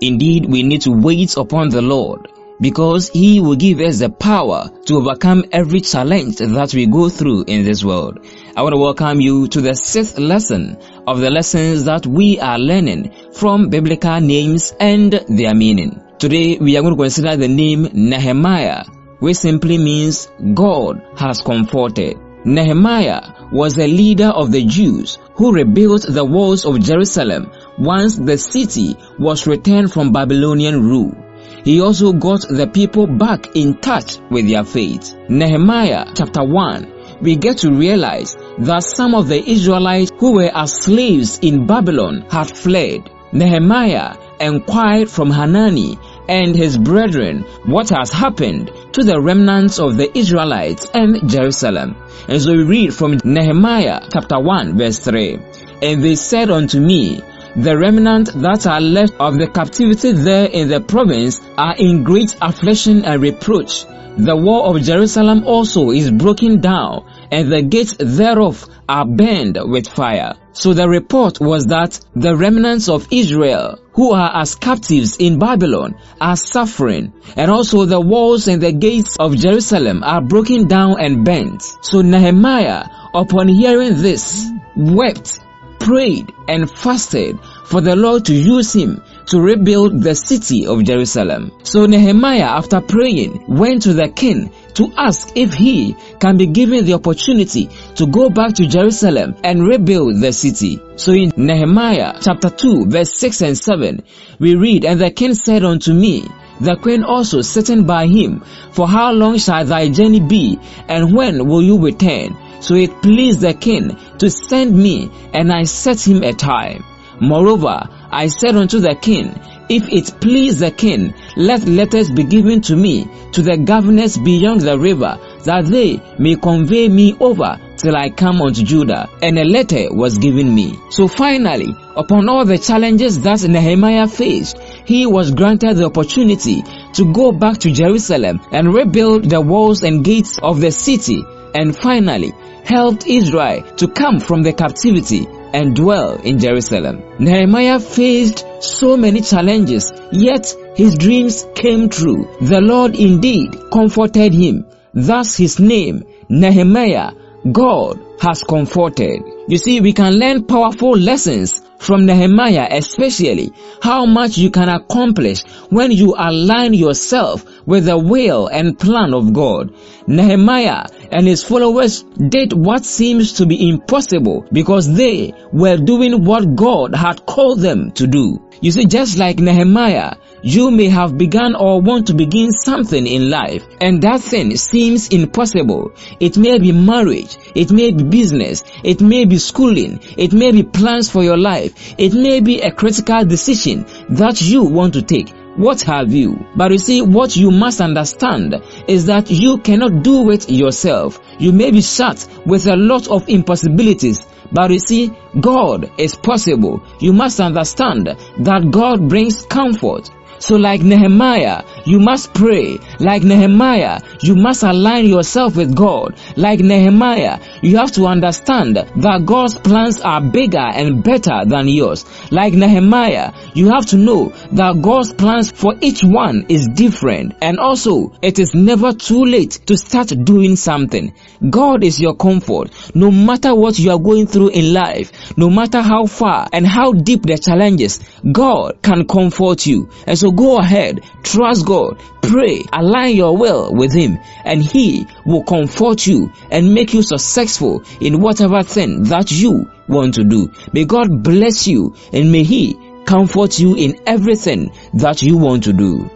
Indeed, we need to wait upon the Lord, because He will give us the power to overcome every challenge that we go through in this world. I want to welcome you to the 6th lesson of the lessons that we are learning from biblical names and their meaning. Today, we are going to consider the name Nehemiah, which simply means God has comforted. Nehemiah was a leader of the Jews who rebuilt the walls of Jerusalem once the city was returned from Babylonian rule. He also got the people back in touch with their faith. Nehemiah chapter 1, we get to realize that some of the Israelites who were as slaves in Babylon had fled. Nehemiah inquired from Hanani and his brethren what has happened to the remnants of the Israelites and Jerusalem. And so we read from Nehemiah chapter 1 verse 3. And they said unto me, the remnant that are left of the captivity there in the province are in great affliction and reproach. The wall of Jerusalem also is broken down, and the gates thereof are burned with fire. So the report was that the remnants of Israel, who are as captives in Babylon, are suffering, and also the walls and the gates of Jerusalem are broken down and burnt. So Nehemiah, upon hearing this, wept, prayed, and fasted for the Lord to use him to rebuild the city of Jerusalem. So Nehemiah, after praying, went to the king to ask if he can be given the opportunity to go back to Jerusalem and rebuild the city. So in Nehemiah chapter 2 verse 6 and 7, we read, and the king said unto me, the queen also sitting by him, for how long shall thy journey be, and when will you return? So it pleased the king to send me, and I set him a time. Moreover, I said unto the king, if it please the king, let letters be given to me, to the governors beyond the river, that they may convey me over till I come unto Judah. And a letter was given me. So finally, upon all the challenges that Nehemiah faced, he was granted the opportunity to go back to Jerusalem and rebuild the walls and gates of the city, and finally helped Israel to come from the captivity and dwell in Jerusalem. Nehemiah faced so many challenges, yet his dreams came true. The Lord indeed comforted him. Thus his name, Nehemiah, God has comforted. You see, we can learn powerful lessons from Nehemiah, especially how much you can accomplish when you align yourself with the will and plan of God. Nehemiah and his followers did what seems to be impossible because they were doing what God had called them to do. You see, just like Nehemiah, you may have begun or want to begin something in life, and that thing seems impossible. It may be marriage, it may be business, it may be schooling, it may be plans for your life, it may be a critical decision that you want to take. What have you? But you see, what you must understand is that you cannot do it yourself. You may be shut with a lot of impossibilities, but you see, God is possible. You must understand that God brings comfort. So like Nehemiah, you must pray. Like Nehemiah, you must align yourself with God. Like Nehemiah, you have to understand that God's plans are bigger and better than yours. Like Nehemiah, you have to know that God's plans for each one is different. And also, it is never too late to start doing something. God is your comfort. No matter what you are going through in life, no matter how far and how deep the challenges, God can comfort you. And so go ahead, trust God, pray, align your will with Him, and He will comfort you and make you successful in whatever thing that you want to do. May God bless you, and may He comfort you in everything that you want to do.